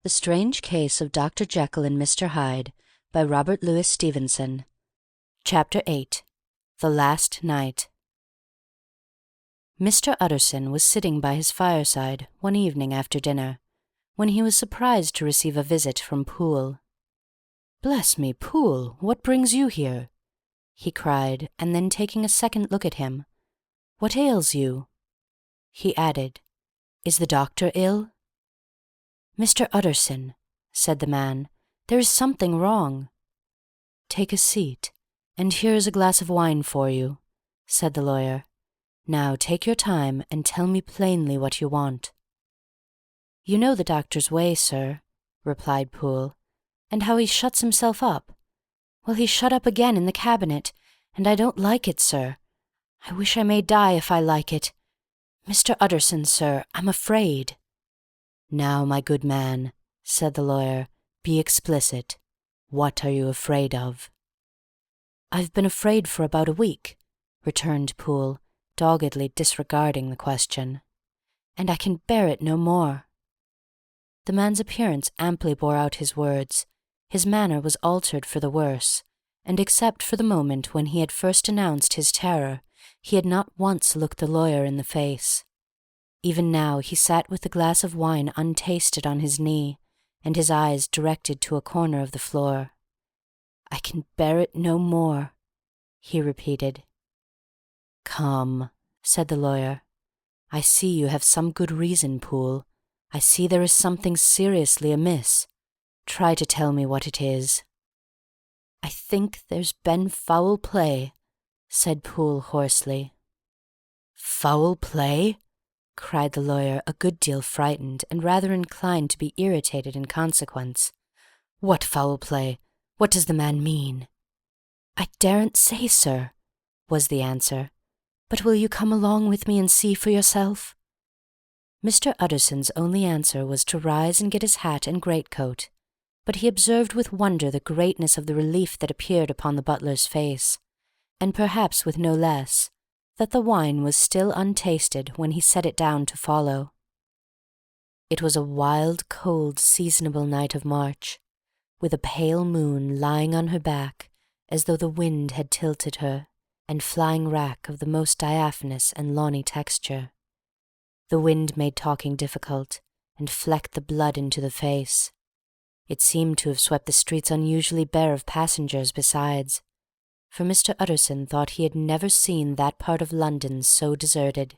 The Strange Case of Dr. Jekyll and Mr. Hyde by Robert Louis Stevenson. Chapter 8. The Last Night. Mr. Utterson was sitting by his fireside one evening after dinner, when he was surprised to receive a visit from Poole. "Bless me, Poole, what brings you here?" he cried, and then taking a second look at him, "What ails you?" He added, "Is the doctor ill?" "Mr. Utterson," said the man, "there is something wrong." "Take a seat, and here is a glass of wine for you," said the lawyer. "Now take your time and tell me plainly what you want." "You know the doctor's way, sir," replied Poole, "and how he shuts himself up. Well, he's shut up again in the cabinet, and I don't like it, sir. I wish I may die if I like it. Mr. Utterson, sir, I'm afraid." "Now, my good man," said the lawyer, "be explicit. What are you afraid of?" "I've been afraid for about a week," returned Poole, doggedly disregarding the question, "and I can bear it no more." The man's appearance amply bore out his words. His manner was altered for the worse, and except for the moment when he had first announced his terror, he had not once looked the lawyer in the face. Even now he sat with the glass of wine untasted on his knee, and his eyes directed to a corner of the floor. "I can bear it no more," he repeated. "Come," said the lawyer. "I see you have some good reason, Poole. I see there is something seriously amiss. Try to tell me what it is." "I think there's been foul play," said Poole hoarsely. "Foul play?" cried the lawyer, a good deal frightened, and rather inclined to be irritated in consequence. "What foul play? What does the man mean?" "I daren't say, sir," was the answer. "But will you come along with me and see for yourself?" Mr. Utterson's only answer was to rise and get his hat and greatcoat, but he observed with wonder the greatness of the relief that appeared upon the butler's face, and perhaps with no less, that the wine was still untasted when he set it down to follow. It was a wild, cold, seasonable night of March, with a pale moon lying on her back as though the wind had tilted her, and flying wrack of the most diaphanous and lawny texture. The wind made talking difficult, and flecked the blood into the face. It seemed to have swept the streets unusually bare of passengers besides, for Mr. Utterson thought he had never seen that part of London so deserted.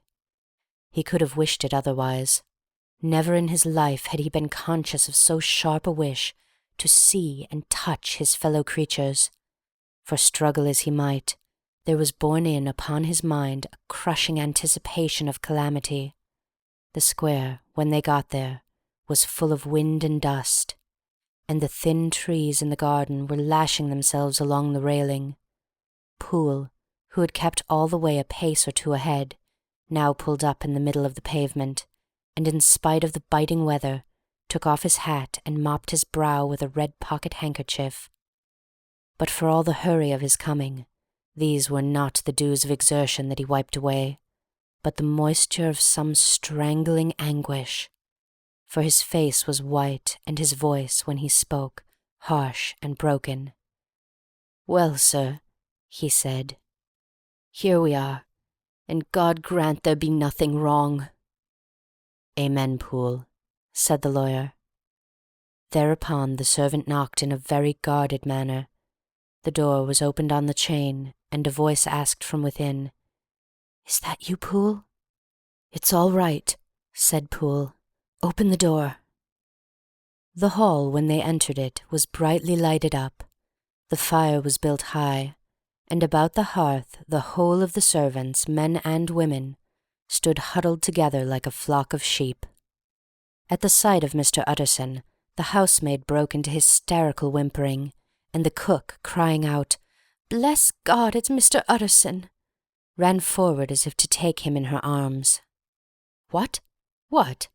He could have wished it otherwise. Never in his life had he been conscious of so sharp a wish to see and touch his fellow creatures, for struggle as he might, there was borne in upon his mind a crushing anticipation of calamity. The square, when they got there, was full of wind and dust, and the thin trees in the garden were lashing themselves along the railing. Poole, who had kept all the way a pace or two ahead, now pulled up in the middle of the pavement, and in spite of the biting weather, took off his hat and mopped his brow with a red pocket-handkerchief. But for all the hurry of his coming, these were not the dews of exertion that he wiped away, but the moisture of some strangling anguish, for his face was white and his voice, when he spoke, harsh and broken. "Well, sir," he said, "here we are, and God grant there be nothing wrong." "Amen, Poole," said the lawyer. Thereupon the servant knocked in a very guarded manner. The door was opened on the chain, and a voice asked from within, "Is that you, Poole?" "It's all right," said Poole. "Open the door." The hall, when they entered it, was brightly lighted up. The fire was built high, and about the hearth the whole of the servants, men and women, stood huddled together like a flock of sheep. At the sight of Mr. Utterson, the housemaid broke into hysterical whimpering, and the cook, crying out, "Bless God, it's Mr. Utterson!" ran forward as if to take him in her arms. "What? What?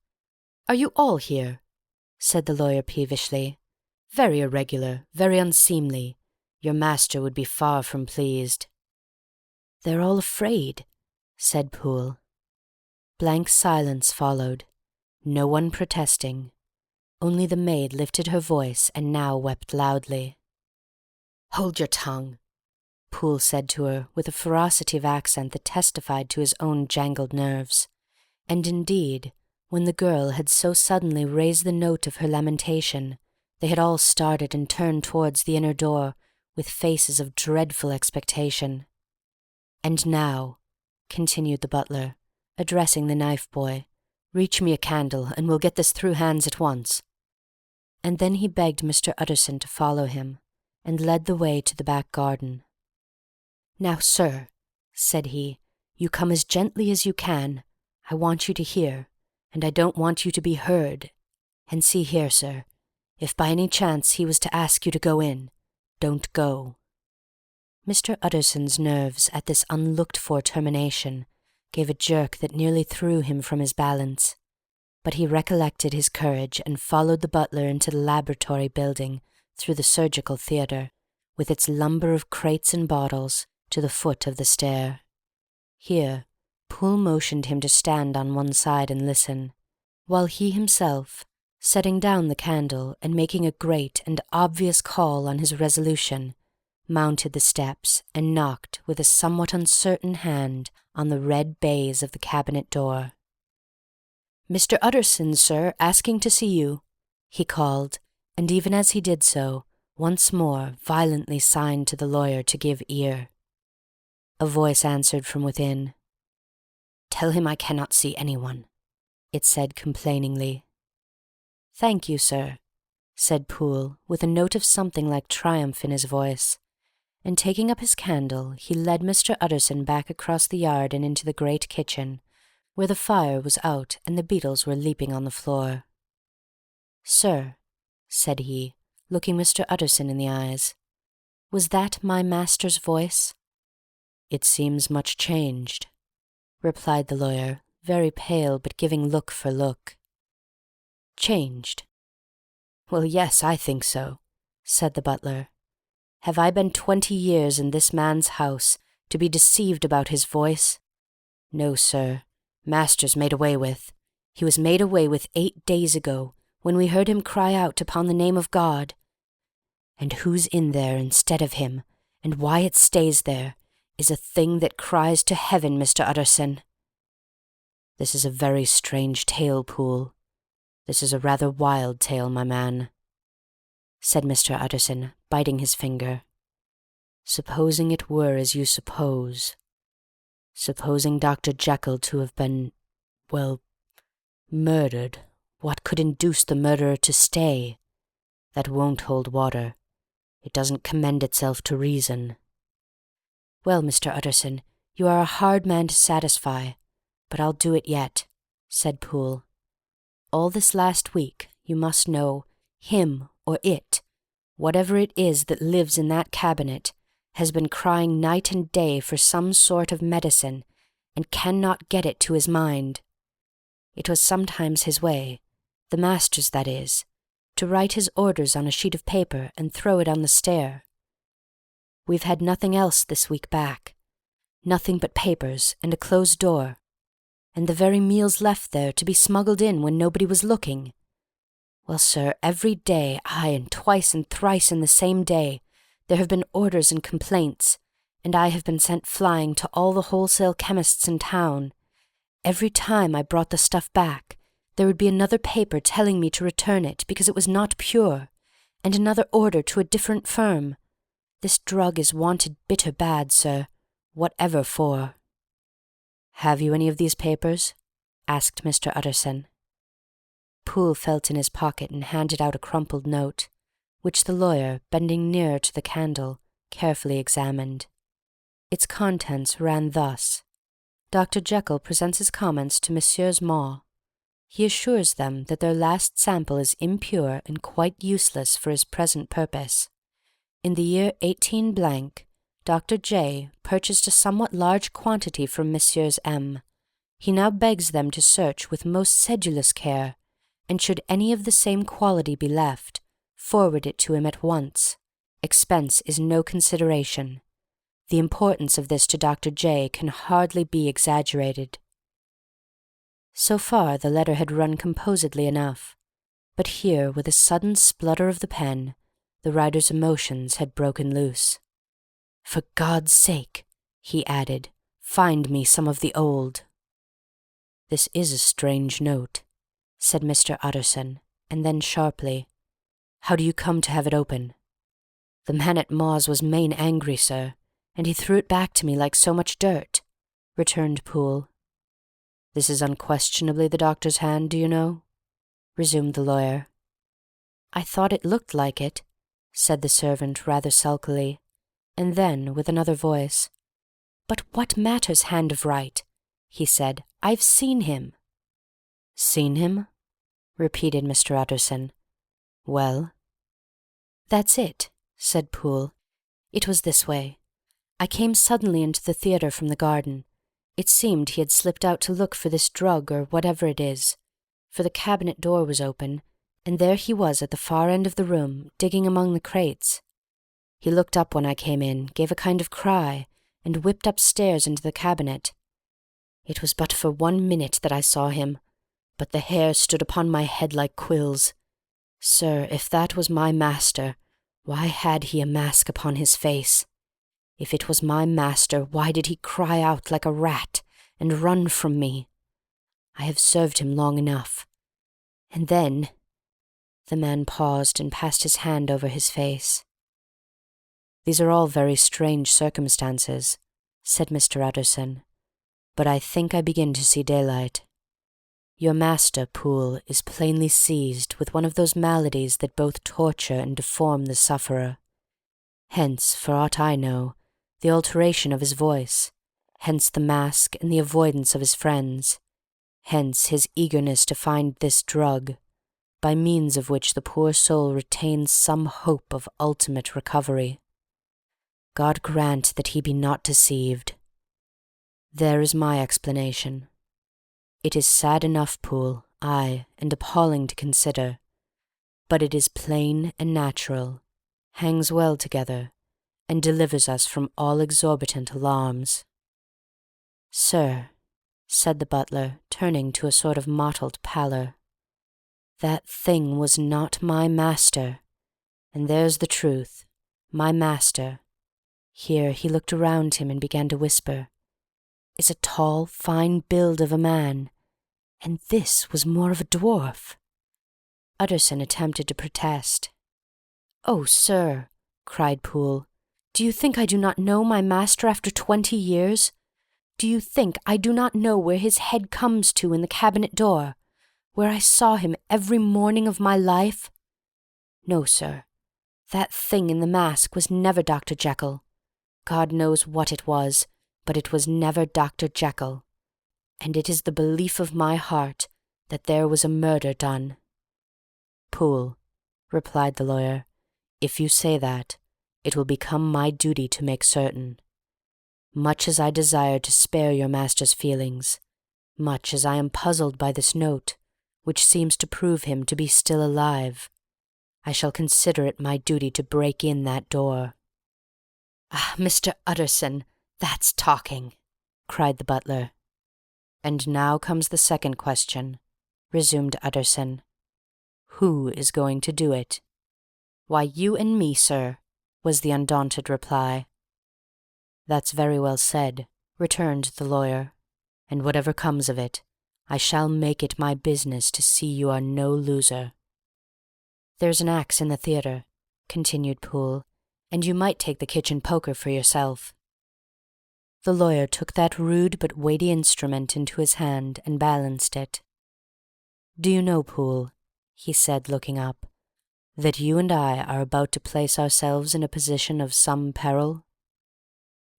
Are you all here?" said the lawyer peevishly. "Very irregular, very unseemly. Your master would be far from pleased." "They're all afraid," said Poole. Blank silence followed, no one protesting. Only the maid lifted her voice and now wept loudly. "Hold your tongue," Poole said to her with a ferocity of accent that testified to his own jangled nerves. And indeed, when the girl had so suddenly raised the note of her lamentation, they had all started and turned towards the inner door with faces of dreadful expectation. "And now," continued the butler, addressing the knife-boy, "reach me a candle, and we'll get this through hands at once." And then he begged Mr. Utterson to follow him, and led the way to the back garden. "Now, sir," said he, "you come as gently as you can. I want you to hear, and I don't want you to be heard. And see here, sir, if by any chance he was to ask you to go in, don't go." Mr. Utterson's nerves at this unlooked-for termination gave a jerk that nearly threw him from his balance. But he recollected his courage and followed the butler into the laboratory building through the surgical theatre, with its lumber of crates and bottles, to the foot of the stair. Here Poole motioned him to stand on one side and listen, while he himself, setting down the candle and making a great and obvious call on his resolution, mounted the steps and knocked with a somewhat uncertain hand on the red baize of the cabinet door. "Mr. Utterson, sir, asking to see you," he called, and even as he did so, once more violently signed to the lawyer to give ear. A voice answered from within. "Tell him I cannot see anyone," it said complainingly. "Thank you, sir," said Poole, with a note of something like triumph in his voice, and taking up his candle, he led Mr. Utterson back across the yard and into the great kitchen, where the fire was out and the beetles were leaping on the floor. "Sir," said he, looking Mr. Utterson in the eyes, "was that my master's voice?" "It seems much changed," replied the lawyer, very pale but giving look for look. "Changed? Well, yes, I think so," said the butler. "Have I been 20 years in this man's house to be deceived about his voice? No, sir, master's made away with. He was made away with 8 days ago, when we heard him cry out upon the name of God. And who's in there instead of him, and why it stays there, is a thing that cries to heaven, Mr. Utterson." "This is a very strange tale, Poole. This is a rather wild tale, my man," said Mr. Utterson, biting his finger. "Supposing it were as you suppose. Supposing Dr. Jekyll to have been, well, murdered, what could induce the murderer to stay? That won't hold water. It doesn't commend itself to reason." "Well, Mr. Utterson, you are a hard man to satisfy, but I'll do it yet," said Poole. "All this last week, you must know, him or it, whatever it is that lives in that cabinet, has been crying night and day for some sort of medicine, and cannot get it to his mind. It was sometimes his way, the master's that is, to write his orders on a sheet of paper and throw it on the stair. We've had nothing else this week back, nothing but papers and a closed door, and the very meals left there to be smuggled in when nobody was looking. Well, sir, every day, aye, and twice and thrice in the same day, there have been orders and complaints, and I have been sent flying to all the wholesale chemists in town. Every time I brought the stuff back, there would be another paper telling me to return it because it was not pure, and another order to a different firm. This drug is wanted bitter bad, sir, whatever for." "Have you any of these papers?" asked Mr. Utterson. Poole felt in his pocket and handed out a crumpled note, which the lawyer, bending nearer to the candle, carefully examined. Its contents ran thus. Dr. Jekyll presents his comments to Messrs. Maw. He assures them that their last sample is impure and quite useless for his present purpose. In the year 18 Dr. J. purchased a somewhat large quantity from Messrs. M. He now begs them to search with most sedulous care, and should any of the same quality be left, forward it to him at once. Expense is no consideration. The importance of this to Dr. J. can hardly be exaggerated. So far the letter had run composedly enough, But here, with a sudden splutter of the pen, the writer's emotions had broken loose. "For God's sake," he added, "find me some of the old." "This is a strange note," said Mr. Utterson, and then sharply, "How do you come to have it open?" "The man at Mawes was main angry, sir, and he threw it back to me like so much dirt," returned Poole. "This is unquestionably the doctor's hand, do you know?" resumed the lawyer. "I thought it looked like it," said the servant rather sulkily, and then, with another voice, "But what matters hand of right?" he said. "I've seen him." "Seen him?" repeated Mr. Utterson. "Well?" "That's it," said Poole. "It was this way. I came suddenly into the theatre from the garden. It seemed he had slipped out to look for this drug or whatever it is, for the cabinet door was open, and there he was at the far end of the room, digging among the crates. He looked up when I came in, gave a kind of cry, and whipped upstairs into the cabinet. It was but for 1 minute that I saw him, but the hair stood upon my head like quills. Sir, if that was my master, why had he a mask upon his face? If it was my master, why did he cry out like a rat and run from me? I have served him long enough. And then—" The man paused and passed his hand over his face. "These are all very strange circumstances," said Mr. Utterson, "but I think I begin to see daylight. Your master, Poole, is plainly seized with one of those maladies that both torture and deform the sufferer. Hence, for aught I know, the alteration of his voice, hence the mask and the avoidance of his friends, hence his eagerness to find this drug, by means of which the poor soul retains some hope of ultimate recovery. God grant that he be not deceived. There is my explanation. It is sad enough, Poole, aye, and appalling to consider, but it is plain and natural, hangs well together, and delivers us from all exorbitant alarms." "Sir," said the butler, turning to a sort of mottled pallor, "that thing was not my master, and there's the truth. My master," here he looked around him and began to whisper, "is a tall, fine build of a man, and this was more of a dwarf." Utterson attempted to protest. "Oh, sir," cried Poole, "do you think I do not know my master after 20 years? Do you think I do not know where his head comes to in the cabinet door, where I saw him every morning of my life? No, sir, that thing in the mask was never Dr. Jekyll. God knows what it was, but it was never Dr. Jekyll. And it is the belief of my heart that there was a murder done." "Poole," replied the lawyer, "if you say that, it will become my duty to make certain. Much as I desire to spare your master's feelings, much as I am puzzled by this note, which seems to prove him to be still alive, I shall consider it my duty to break in that door." "Ah, Mr. Utterson, that's talking," cried the butler. "And now comes the second question," resumed Utterson. "Who is going to do it?" "Why, you and me, sir," was the undaunted reply. "That's very well said," returned the lawyer, "and whatever comes of it, I shall make it my business to see you are no loser." "There's an axe in the theatre," continued Poole, "and you might take the kitchen poker for yourself." The lawyer took that rude but weighty instrument into his hand and balanced it. "Do you know, Poole," he said, looking up, "that you and I are about to place ourselves in a position of some peril?"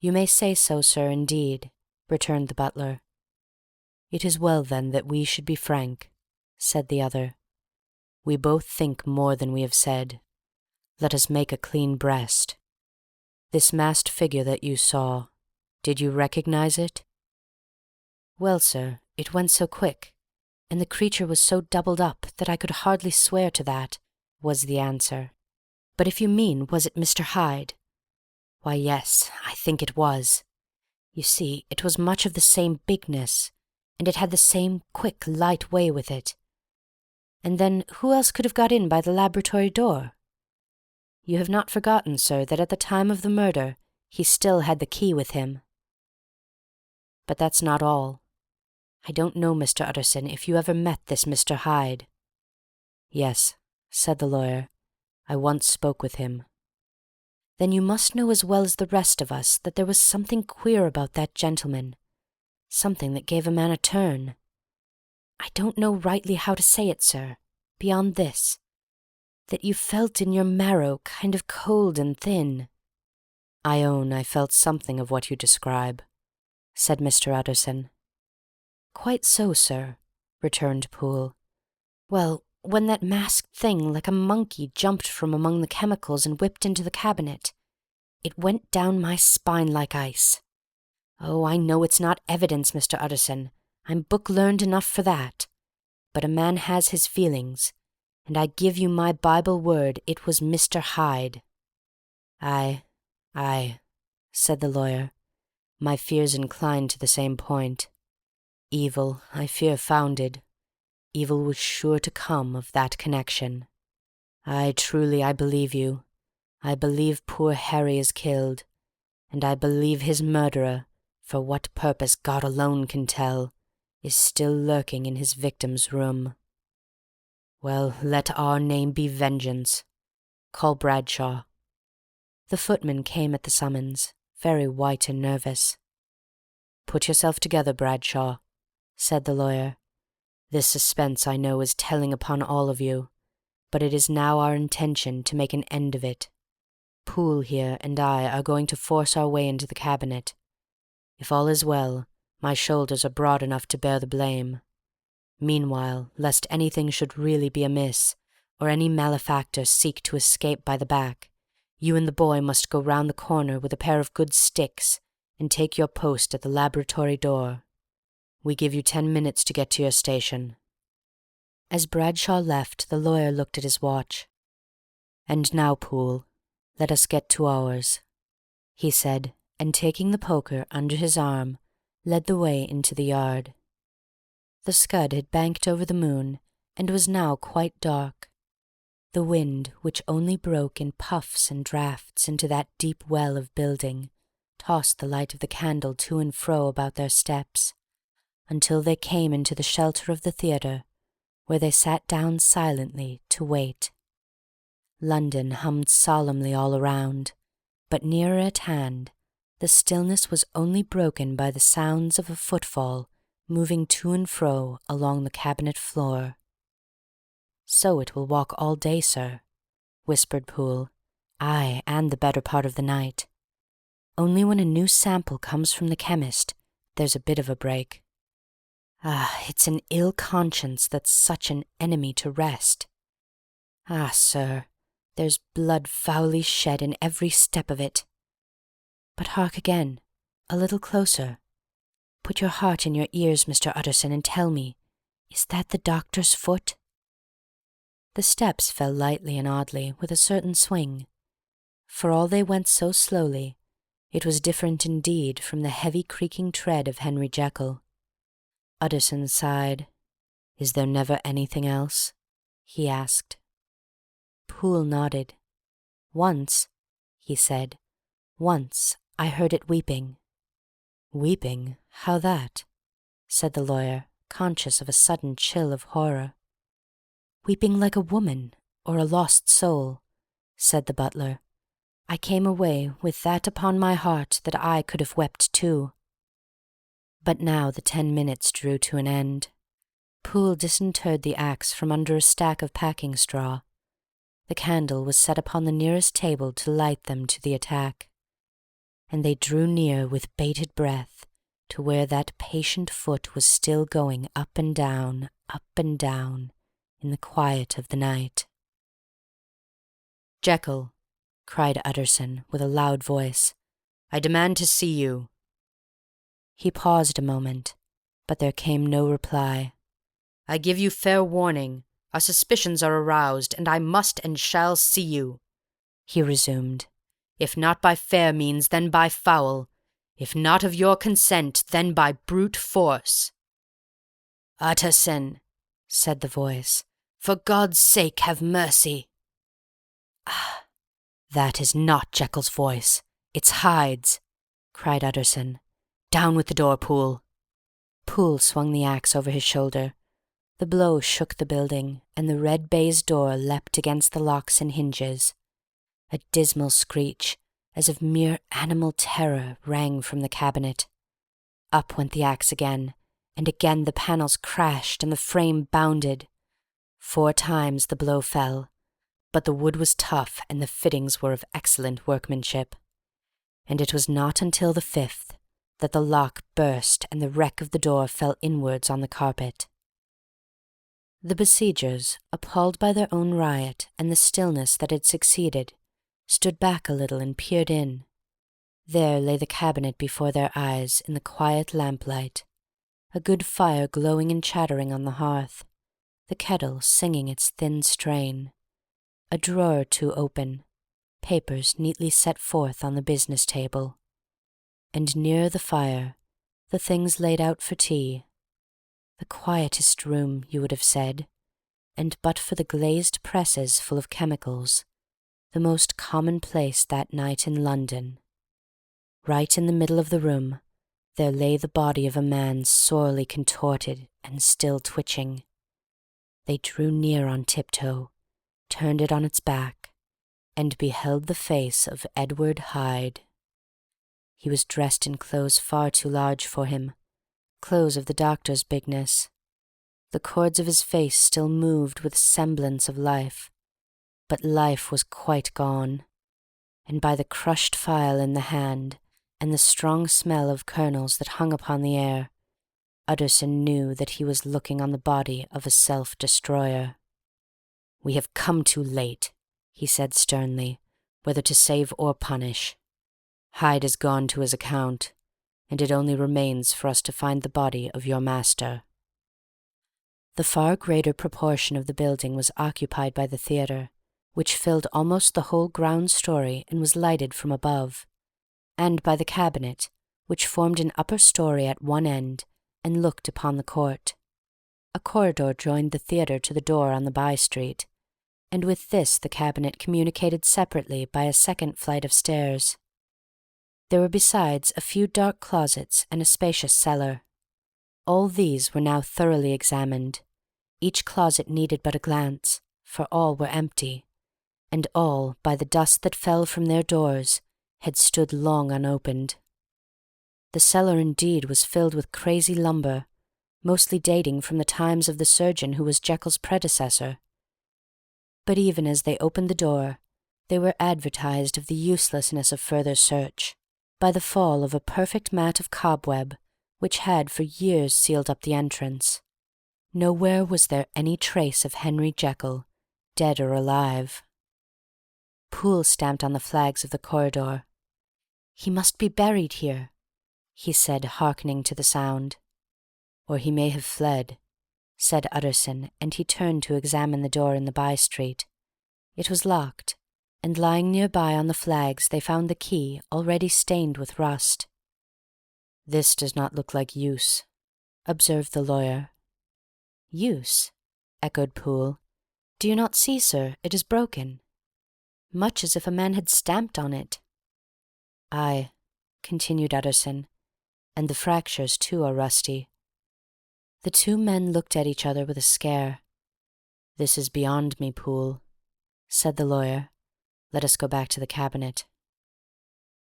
"You may say so, sir, indeed," returned the butler. "It is well, then, that we should be frank," said the other. "We both think more than we have said. Let us make a clean breast. This masked figure that you saw, did you recognize it?" "Well, sir, it went so quick, and the creature was so doubled up that I could hardly swear to that," was the answer. "But if you mean, was it Mr. Hyde? Why, yes, I think it was. You see, it was much of the same bigness, and it had the same quick, light way with it. And then who else could have got in by the laboratory door? You have not forgotten, sir, that at the time of the murder he still had the key with him. But that's not all. I don't know, Mr. Utterson, if you ever met this Mr. Hyde. Yes, said the lawyer. I once spoke with him. Then you must know as well as the rest of us that there was something queer about that gentleman, something that gave a man a turn. I don't know rightly how to say it, sir, beyond this, that you felt in your marrow kind of cold and thin. I own I felt something of what you describe, said Mr. Utterson. Quite so, sir, returned Poole. Well, when that masked thing like a monkey jumped from among the chemicals and whipped into the cabinet, it went down my spine like ice. Oh, I know it's not evidence, Mr. Utterson. I'm book-learned enough for that. But a man has his feelings, and I give you my Bible word it was Mr. Hyde. Aye, said the lawyer. My fears incline to the same point. Evil, I fear, founded. Evil was sure to come of that connection. Aye, truly, I believe you. I believe poor Harry is killed, and I believe his murderer, for what purpose God alone can tell, is still lurking in his victim's room. Well, let our name be vengeance. Call Bradshaw. The footman came at the summons, very white and nervous. Put yourself together, Bradshaw, said the lawyer. This suspense, I know, is telling upon all of you, but it is now our intention to make an end of it. Poole here and I are going to force our way into the cabinet. If all is well, my shoulders are broad enough to bear the blame. Meanwhile, lest anything should really be amiss, or any malefactor seek to escape by the back, you and the boy must go round the corner with a pair of good sticks and take your post at the laboratory door. We give you 10 minutes to get to your station. As Bradshaw left, the lawyer looked at his watch. And now, Poole, let us get to ours, he said, and taking the poker under his arm, led the way into the yard. The scud had banked over the moon, and was now quite dark. The wind, which only broke in puffs and draughts into that deep well of building, tossed the light of the candle to and fro about their steps, until they came into the shelter of the theatre, where they sat down silently to wait. London hummed solemnly all around, but nearer at hand the stillness was only broken by the sounds of a footfall moving to and fro along the cabinet floor. So it will walk all day, sir, whispered Poole. Aye, and the better part of the night. Only when a new sample comes from the chemist, there's a bit of a break. Ah, it's an ill conscience that's such an enemy to rest. Ah, sir, there's blood foully shed in every step of it. But hark again, a little closer. Put your heart in your ears, Mr. Utterson, and tell me, is that the doctor's foot? The steps fell lightly and oddly, with a certain swing. For all they went so slowly, it was different indeed from the heavy creaking tread of Henry Jekyll. Utterson sighed. Is there never anything else? He asked. Poole nodded. Once, he said, once I heard it weeping. Weeping? How that? Said the lawyer, conscious of a sudden chill of horror. Weeping like a woman, or a lost soul, said the butler. I came away with that upon my heart that I could have wept too. But now the 10 minutes drew to an end. Poole disinterred the axe from under a stack of packing straw. The candle was set upon the nearest table to light them to the attack, and they drew near with bated breath to where that patient foot was still going up and down in the quiet of the night. Jekyll, cried Utterson with a loud voice, I demand to see you. He paused a moment, but there came no reply. I give you fair warning. Our suspicions are aroused, and I must and shall see you, he resumed. If not by fair means, then by foul. If not of your consent, then by brute force. Utterson, said the voice, For God's sake, have mercy!" "Ah, that is not Jekyll's voice. It's Hyde's," cried Utterson. "Down with the door, Poole." Poole swung the axe over his shoulder. The blow shook the building, and the red baize door leapt against the locks and hinges. A dismal screech, as of mere animal terror, rang from the cabinet. Up went the axe again, and again the panels crashed and the frame bounded. 4 times the blow fell, but the wood was tough and the fittings were of excellent workmanship. And it was not until the 5th that the lock burst and the wreck of the door fell inwards on the carpet. The besiegers, appalled by their own riot and the stillness that had succeeded, stood back a little and peered in. There lay the cabinet before their eyes in the quiet lamplight, a good fire glowing and chattering on the hearth, the kettle singing its thin strain, a drawer or two open, papers neatly set forth on the business table, and nearer the fire the things laid out for tea. The quietest room, you would have said, and but for the glazed presses full of chemicals, the most commonplace that night in London. Right in the middle of the room there lay the body of a man sorely contorted and still twitching. They drew near on tiptoe, turned it on its back, and beheld the face of Edward Hyde. He was dressed in clothes far too large for him, clothes of the doctor's bigness. The cords of his face still moved with semblance of life, but life was quite gone, and by the crushed file in the hand and the strong smell of kernels that hung upon the air, Utterson knew that he was looking on the body of a self-destroyer. "We have come too late," he said sternly, "whether to save or punish. Hyde is gone to his account, and it only remains for us to find the body of your master." The far greater proportion of the building was occupied by the theatre, which filled almost the whole ground story and was lighted from above, and by the cabinet, which formed an upper story at one end and looked upon the court. A corridor joined the theatre to the door on the by-street, and with this the cabinet communicated separately by a second flight of stairs. There were besides a few dark closets and a spacious cellar. All these were now thoroughly examined. Each closet needed but a glance, for all were empty, and all, by the dust that fell from their doors, had stood long unopened. The cellar indeed was filled with crazy lumber, mostly dating from the times of the surgeon who was Jekyll's predecessor. But even as they opened the door, they were advertised of the uselessness of further search by the fall of a perfect mat of cobweb which had for years sealed up the entrance. Nowhere was there any trace of Henry Jekyll, dead or alive. Poole stamped on the flags of the corridor. "He must be buried here," he said, hearkening to the sound. "Or he may have fled," said Utterson, and he turned to examine the door in the by-street. It was locked, and lying near-by on the flags they found the key already stained with rust. "This does not look like use," observed the lawyer. "Use?" echoed Poole. "Do you not see, sir, it is broken? Much as if a man had stamped on it." "Aye," continued Utterson, "and the fractures too are rusty." The 2 men looked at each other with a scare. "This is beyond me, Poole," said the lawyer. "Let us go back to the cabinet."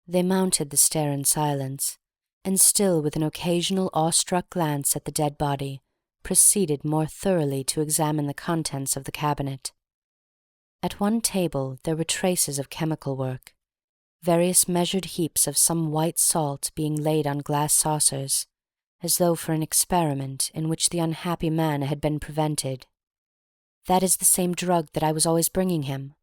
They mounted the stair in silence, and still with an occasional awe-struck glance at the dead body, proceeded more thoroughly to examine the contents of the cabinet. At one table there were traces of chemical work, various measured heaps of some white salt being laid on glass saucers, as though for an experiment in which the unhappy man had been prevented. "That is the same drug that I was always bringing him,"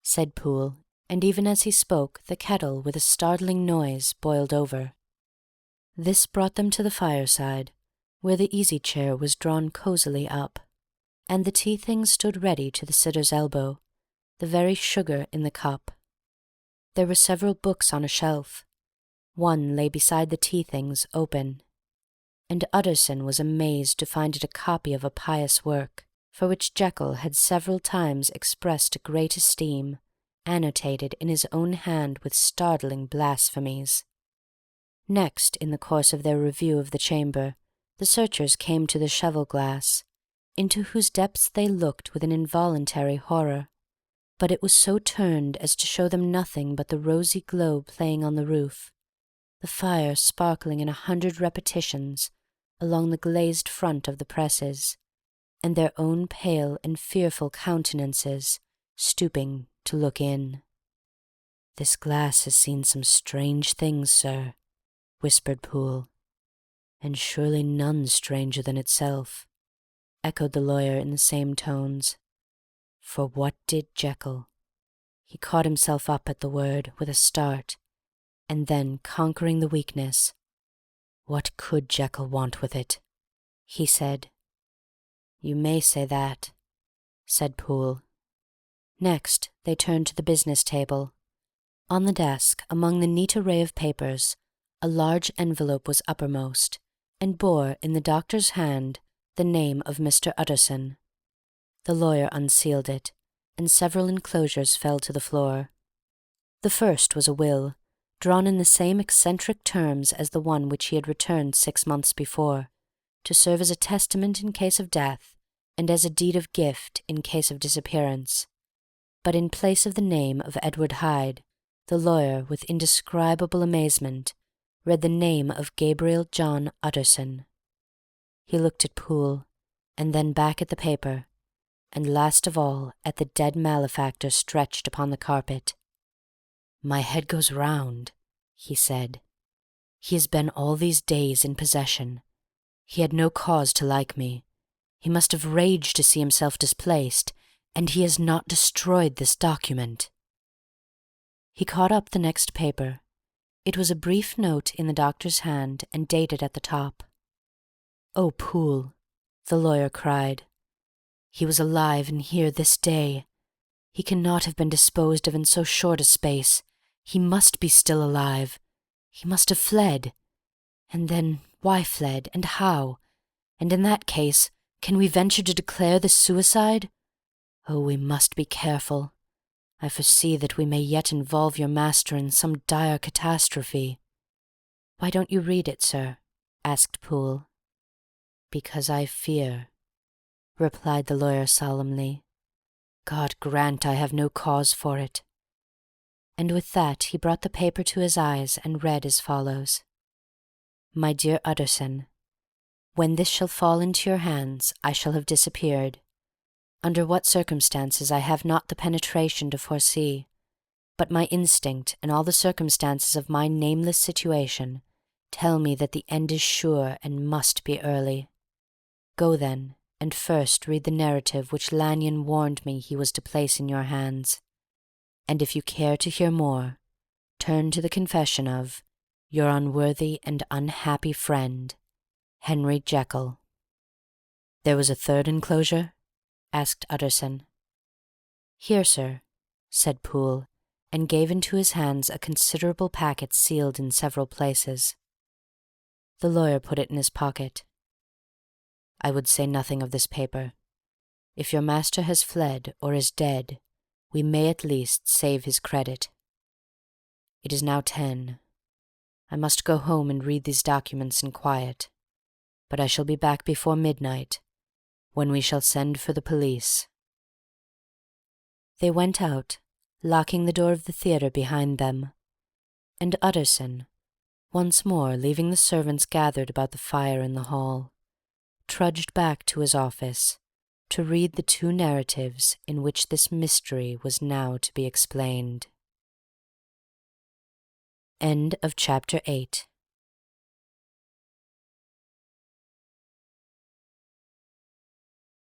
said Poole, and even as he spoke the kettle, with a startling noise, boiled over. This brought them to the fireside, where the easy-chair was drawn cosily up, and the tea-things stood ready to the sitter's elbow, the very sugar in the cup. There were several books on a shelf. One lay beside the tea-things, open, and Utterson was amazed to find it a copy of a pious work, for which Jekyll had several times expressed a great esteem, annotated in his own hand with startling blasphemies. Next, in the course of their review of the chamber, the searchers came to the cheval-glass, into whose depths they looked with an involuntary horror, but it was so turned as to show them nothing but the rosy glow playing on the roof, the fire sparkling in 100 repetitions along the glazed front of the presses, and their own pale and fearful countenances stooping to look in. "This glass has seen some strange things, sir," whispered Poole. "And surely none stranger than itself," echoed the lawyer in the same tones. "For what did Jekyll—" He caught himself up at the word with a start, and then, conquering the weakness, "What could Jekyll want with it?" he said. "You may say that," said Poole. Next they turned to the business table. On the desk, among the neat array of papers, a large envelope was uppermost, and bore in the doctor's hand the name of Mr. Utterson. The lawyer unsealed it, and several enclosures fell to the floor. The first was a will, drawn in the same eccentric terms as the one which he had returned 6 months before, to serve as a testament in case of death and as a deed of gift in case of disappearance. But in place of the name of Edward Hyde, the lawyer, with indescribable amazement, read the name of Gabriel John Utterson. He looked at Poole, and then back at the paper, and last of all at the dead malefactor stretched upon the carpet. "My head goes round," he said. "He has been all these days in possession. He had no cause to like me. He must have raged to see himself displaced, and he has not destroyed this document." He caught up the next paper. It was a brief note in the doctor's hand and dated at the top. "Oh, Poole," the lawyer cried, "he was alive and here this day. He cannot have been disposed of in so short a space. He must be still alive. He must have fled. And then why fled, and how? And in that case, can we venture to declare this suicide? Oh, we must be careful. I foresee that we may yet involve your master in some dire catastrophe." "Why don't you read it, sir?" asked Poole. "Because I fear," replied the lawyer solemnly. "God grant I have no cause for it." And with that he brought the paper to his eyes and read as follows: "My dear Utterson, when this shall fall into your hands, I shall have disappeared. Under what circumstances I have not the penetration to foresee, but my instinct and all the circumstances of my nameless situation tell me that the end is sure and must be early. Go then, and first read the narrative which Lanyon warned me he was to place in your hands, and if you care to hear more, turn to the confession of your unworthy and unhappy friend, Henry Jekyll." "There was a third enclosure?" asked Utterson. "Here, sir," said Poole, and gave into his hands a considerable packet sealed in several places. The lawyer put it in his pocket. "I would say nothing of this paper. If your master has fled or is dead, we may at least save his credit. It is now 10. I must go home and read these documents in quiet, but I shall be back before midnight, when we shall send for the police." They went out, locking the door of the theatre behind them, and Utterson, once more leaving the servants gathered about the fire in the hall, trudged back to his office to read the 2 narratives in which this mystery was now to be explained. End of Chapter 8.